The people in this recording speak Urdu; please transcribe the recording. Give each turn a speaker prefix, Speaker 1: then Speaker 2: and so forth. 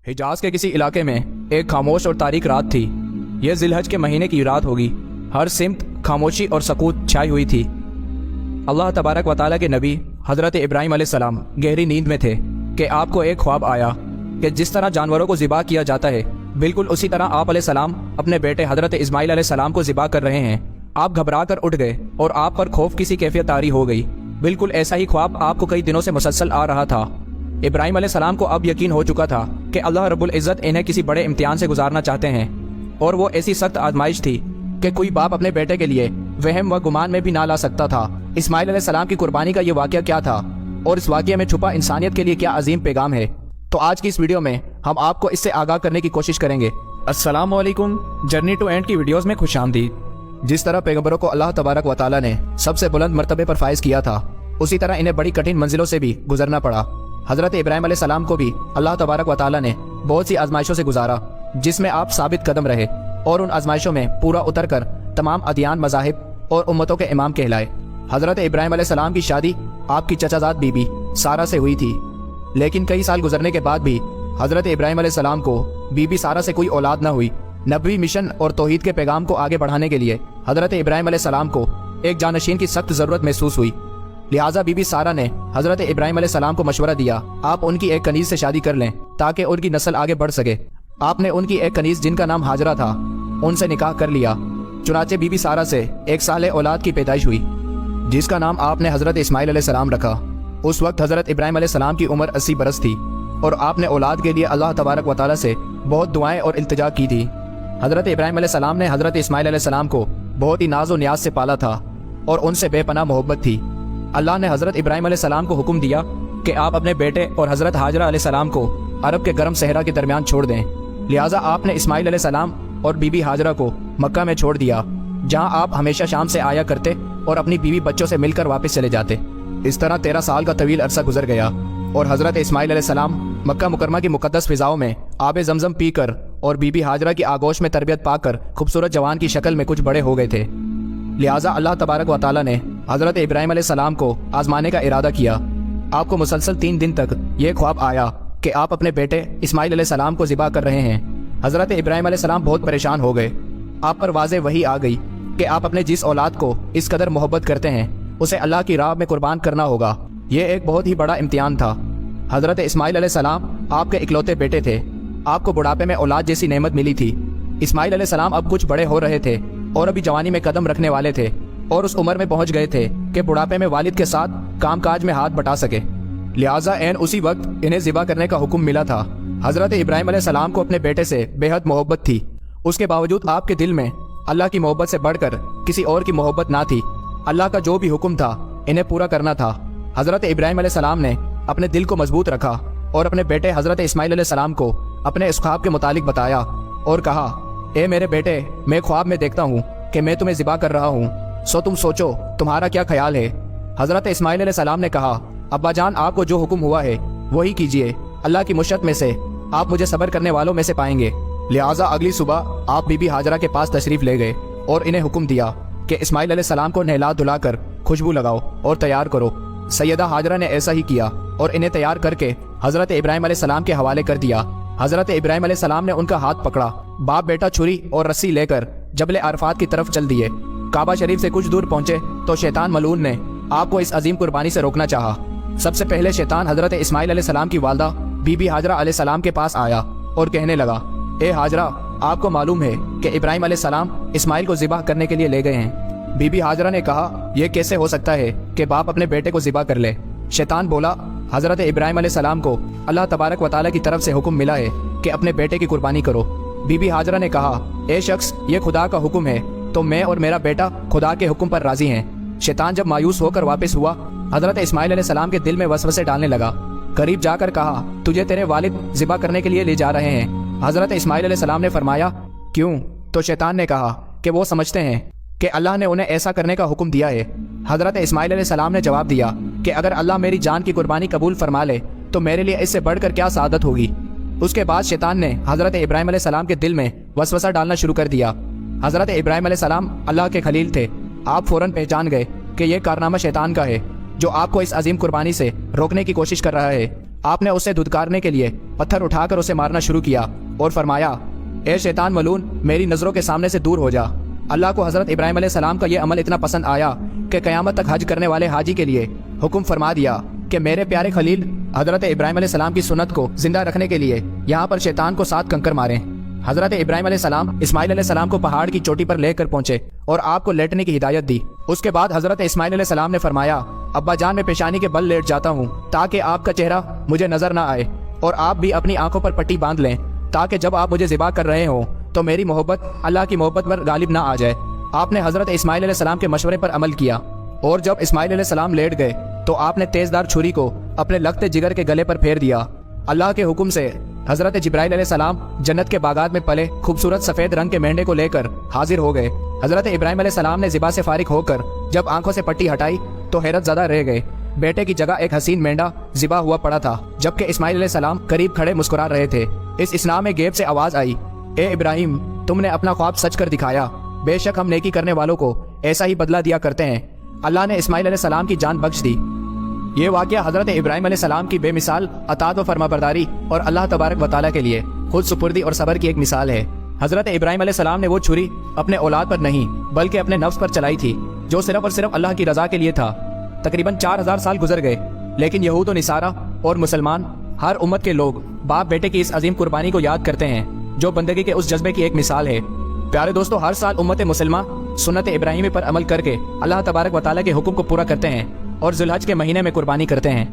Speaker 1: حجاز کے کسی علاقے میں ایک خاموش اور تاریک رات تھی۔ یہ ذی-الحج کے مہینے کی رات ہوگی۔ ہر سمت خاموشی اور سکوت چھائی ہوئی تھی۔ اللہ تبارک و تعالیٰ کے نبی حضرت ابراہیم علیہ السلام گہری نیند میں تھے کہ آپ کو ایک خواب آیا کہ جس طرح جانوروں کو ذبح کیا جاتا ہے بالکل اسی طرح آپ علیہ السلام اپنے بیٹے حضرت اسماعیل علیہ السلام کو ذبح کر رہے ہیں۔ آپ گھبرا کر اٹھ گئے اور آپ پر خوف کی سی کیفیت طاری ہو گئی۔ بالکل ایسا ہی خواب آپ کو کئی دنوں سے مسلسل آ رہا تھا۔ ابراہیم علیہ السلام کو اب یقین ہو چکا تھا کہ اللہ رب العزت انہیں کسی بڑے امتحان سے گزارنا چاہتے ہیں، اور وہ ایسی سخت آزمائش تھی کہ کوئی باپ اپنے بیٹے کے لیے وہم و گمان میں بھی نہ لا سکتا تھا۔ اسماعیل علیہ السلام کی قربانی کا یہ واقعہ کیا تھا اور اس واقعے میں چھپا انسانیت کے لیے کیا عظیم پیغام ہے، تو آج کی اس ویڈیو میں ہم آپ کو اس سے آگاہ کرنے کی کوشش کریں گے۔ السلام علیکم، جرنی ٹو اینڈ کی ویڈیوز میں خوش آمدید۔ جس طرح پیغمبروں کو اللہ تبارک و تعالیٰ نے سب سے بلند مرتبے پر فائز کیا تھا، اسی طرح انہیں بڑی کٹھن منزلوں سے بھی گزرنا پڑا۔ حضرت ابراہیم علیہ السلام کو بھی اللہ تبارک و تعالیٰ نے بہت سی آزمائشوں سے گزارا، جس میں آپ ثابت قدم رہے اور ان آزمائشوں میں پورا اتر کر تمام ادیان، مذاہب اور امتوں کے امام کہلائے۔ حضرت ابراہیم علیہ السلام کی شادی آپ کی چچا زاد بی بی سارہ سے ہوئی تھی، لیکن کئی سال گزرنے کے بعد بھی حضرت ابراہیم علیہ السلام کو بی بی سارہ سے کوئی اولاد نہ ہوئی۔ نبوی مشن اور توحید کے پیغام کو آگے بڑھانے کے لیے حضرت ابراہیم علیہ السلام کو ایک جانشین کی سخت ضرورت محسوس ہوئی، لہٰذا بی بی سارہ نے حضرت ابراہیم علیہ السلام کو مشورہ دیا آپ ان کی ایک کنیز سے شادی کر لیں تاکہ ان کی نسل آگے بڑھ سکے۔ آپ نے ان کی ایک کنیز جن کا نام ہاجرہ تھا ان سے نکاح کر لیا۔ چنانچہ بی بی سارہ سے ایک صالح اولاد کی پیدائش ہوئی جس کا نام آپ نے حضرت اسماعیل علیہ السلام رکھا۔ اس وقت حضرت ابراہیم علیہ السلام کی عمر 80 برس تھی اور آپ نے اولاد کے لیے اللہ تبارک و تعالیٰ سے بہت دعائیں اور التجا کی تھی۔ حضرت ابراہیم علیہ السلام نے حضرت اسماعیل علیہ السلام کو بہت ہی ناز و نیاز سے پالا تھا اور ان سے بے پناہ محبت تھی۔ اللہ نے حضرت ابراہیم علیہ السلام کو حکم دیا کہ آپ اپنے بیٹے اور حضرت ہاجرہ علیہ السلام کو عرب کے گرم صحرا کے درمیان چھوڑ دیں، لہٰذا آپ نے اسماعیل علیہ السلام اور بی بی ہاجرہ کو مکہ میں چھوڑ دیا، جہاں آپ ہمیشہ شام سے آیا کرتے اور اپنی بیوی بچوں سے مل کر واپس چلے جاتے۔ اس طرح 13 سال کا طویل عرصہ گزر گیا اور حضرت اسماعیل علیہ السلام مکہ مکرمہ کی مقدس فضاؤں میں آب زمزم پی کر اور بی بی ہاجرہ کی آغوش میں تربیت پا کر خوبصورت جوان کی شکل میں کچھ بڑے ہو گئے تھے، لہٰذا اللہ تبارک و تعالیٰ نے حضرت ابراہیم علیہ السلام کو آزمانے کا ارادہ کیا۔ آپ کو مسلسل 3 دن تک یہ خواب آیا کہ آپ اپنے بیٹے اسماعیل علیہ السلام کو ذبح کر رہے ہیں۔ حضرت ابراہیم علیہ السلام بہت پریشان ہو گئے۔ آپ پر واضح وحی آ گئی کہ آپ اپنے جس اولاد کو اس قدر محبت کرتے ہیں اسے اللہ کی راہ میں قربان کرنا ہوگا۔ یہ ایک بہت ہی بڑا امتحان تھا۔ حضرت اسماعیل علیہ السلام آپ کے اکلوتے بیٹے تھے۔ آپ کو بڑھاپے میں اولاد جیسی نعمت ملی تھی۔ اسماعیل علیہ السلام اب کچھ بڑے ہو رہے تھے اور ابھی جوانی میں قدم رکھنے والے تھے اور اس عمر میں پہنچ گئے تھے کہ بڑھاپے میں والد کے ساتھ کام کاج میں ہاتھ بٹا سکے، لہٰذا عین اسی وقت انہیں ذبح کرنے کا حکم ملا تھا۔ حضرت ابراہیم علیہ السلام کو اپنے بیٹے سے بے حد محبت تھی، اس کے باوجود آپ کے دل میں اللہ کی محبت سے بڑھ کر کسی اور کی محبت نہ تھی۔ اللہ کا جو بھی حکم تھا انہیں پورا کرنا تھا۔ حضرت ابراہیم علیہ السلام نے اپنے دل کو مضبوط رکھا اور اپنے بیٹے حضرت اسماعیل علیہ السلام کو اپنے اس خواب کے متعلق بتایا اور کہا، اے میرے بیٹے، میں خواب میں دیکھتا ہوں کہ میں تمہیں ذبح کر رہا ہوں، سو تم سوچو تمہارا کیا خیال ہے۔ حضرت اسماعیل علیہ السلام نے کہا، ابا جان، آپ کو جو حکم ہوا ہے وہی کیجیے، اللہ کی مشیت میں سے آپ مجھے صبر کرنے والوں میں سے پائیں گے۔ لہٰذا اگلی صبح آپ بی بی ہاجرہ کے پاس تشریف لے گئے اور انہیں حکم دیا کہ اسماعیل علیہ السلام کو نہلا دھلا کر خوشبو لگاؤ اور تیار کرو۔ سیدہ ہاجرہ نے ایسا ہی کیا اور انہیں تیار کر کے حضرت ابراہیم علیہ السلام کے حوالے کر دیا۔ حضرت ابراہیم علیہ السلام نے ان کا ہاتھ پکڑا، باپ بیٹا چھری اور رسی لے کر جبل عرفات کی طرف چل دیے۔ کعبہ شریف سے کچھ دور پہنچے تو شیطان ملعون نے آپ کو اس عظیم قربانی سے روکنا چاہا۔ سب سے پہلے شیطان حضرت اسماعیل علیہ السلام کی والدہ بی بی ہاجرہ علیہ السلام کے پاس آیا اور کہنے لگا، اے ہاجرہ، آپ کو معلوم ہے کہ ابراہیم علیہ السلام اسماعیل کو ذبح کرنے کے لیے لے گئے ہیں۔ بی بی ہاجرہ نے کہا، یہ کیسے ہو سکتا ہے کہ باپ اپنے بیٹے کو ذبح کر لے؟ شیطان بولا، حضرت ابراہیم علیہ السلام کو اللہ تبارک و تعالیٰ کی طرف سے حکم ملا ہے کہ اپنے بیٹے کی قربانی کرو۔ بی بی ہاجرہ نے کہا، اے شخص، یہ خدا کا حکم ہے تو میں اور میرا بیٹا خدا کے حکم پر راضی ہیں۔ شیطان جب مایوس ہو کر واپس ہوا، حضرت اسماعیل علیہ السلام کے دل میں وسوسے ڈالنے لگا۔ قریب جا کر کہا، تجھے تیرے والد ذبح کرنے کے لیے لے جا رہے ہیں۔ حضرت اسماعیل علیہ السلام نے فرمایا، کیوں؟ تو شیطان نے کہا کہ وہ سمجھتے ہیں کہ اللہ نے انہیں ایسا کرنے کا حکم دیا ہے۔ حضرت اسماعیل علیہ السلام نے جواب دیا کہ اگر اللہ میری جان کی قربانی قبول فرما لے تو میرے لیے اس سے بڑھ کر کیا سعادت ہوگی۔ اس کے بعد شیطان نے حضرت ابراہیم علیہ السلام کے دل میں وسوسہ ڈالنا شروع کر دیا۔ حضرت ابراہیم علیہ السلام اللہ کے خلیل تھے۔ آپ فوراً پہچان گئے کہ یہ کارنامہ شیطان کا ہے جو آپ کو اس عظیم قربانی سے روکنے کی کوشش کر رہا ہے۔ آپ نے اسے دھتکارنے کے لیے پتھر اٹھا کر اسے مارنا شروع کیا اور فرمایا، اے شیطان ملعون، میری نظروں کے سامنے سے دور ہو جا۔ اللہ کو حضرت ابراہیم علیہ السلام کا یہ عمل اتنا پسند آیا کہ قیامت تک حج کرنے والے حاجی کے لیے حکم فرما دیا کہ میرے پیارے خلیل حضرت ابراہیم علیہ السلام کی سنت کو زندہ رکھنے کے لیے یہاں پر شیطان کو 7 کنکر ماریں۔ حضرت ابراہیم علیہ السلام اسماعیل علیہ السلام کو پہاڑ کی چوٹی پر لے کر پہنچے اور آپ کو لیٹنے کی ہدایت دی۔ اس کے بعد حضرت اسماعیل علیہ السلام نے فرمایا، ابا جان، میں پیشانی کے بل لیٹ جاتا ہوں تاکہ آپ کا چہرہ مجھے نظر نہ آئے، اور آپ بھی اپنی آنکھوں پر پٹی باندھ لیں تاکہ جب آپ مجھے ذبح کر رہے ہوں تو میری محبت اللہ کی محبت پر غالب نہ آ جائے۔ آپ نے حضرت اسماعیل علیہ السلام کے مشورے پر عمل کیا، اور جب اسماعیل علیہ السلام لیٹ گئے تو آپ نے تیزدار چھری کو اپنے لخت جگر کے گلے پر پھیر دیا۔ اللہ کے حکم سے حضرت جبرائیل علیہ السلام جنت کے باغات میں پلے خوبصورت سفید رنگ کے مینڈے کو لے کر حاضر ہو گئے۔ حضرت ابراہیم علیہ السلام نے ذبح سے فارغ ہو کر جب آنکھوں سے پٹی ہٹائی تو حیرت زدہ رہ گئے۔ بیٹے کی جگہ ایک حسین مینڈا ذبح ہوا پڑا تھا، جبکہ اسماعیل علیہ السلام قریب کھڑے مسکرا رہے تھے۔ اس اثناء میں غیب سے آواز آئی، اے ابراہیم، تم نے اپنا خواب سچ کر دکھایا، بے شک ہم نیکی کرنے والوں کو ایسا ہی بدلہ دیا کرتے ہیں۔ اللہ نے اسماعیل علیہ السلام کی جان بخش دی۔ یہ واقعہ حضرت ابراہیم علیہ السلام کی بے مثال اطاعت و فرمانبرداری اور اللہ تبارک و تعالیٰ کے لیے خود سپردی اور صبر کی ایک مثال ہے۔ حضرت ابراہیم علیہ السلام نے وہ چھری اپنے اولاد پر نہیں بلکہ اپنے نفس پر چلائی تھی، جو صرف اور صرف اللہ کی رضا کے لیے تھا۔ تقریباً 4000 سال گزر گئے، لیکن یہود و نصارہ اور مسلمان، ہر امت کے لوگ باپ بیٹے کی اس عظیم قربانی کو یاد کرتے ہیں، جو بندگی کے اس جذبے کی ایک مثال ہے۔ پیارے دوستو، ہر سال امت مسلمہ سنت ابراہیمی پر عمل کر کے اللہ تبارک و تعالیٰ کے حکم کو پورا کرتے ہیں اور ذوالحج کے مہینے میں قربانی کرتے ہیں۔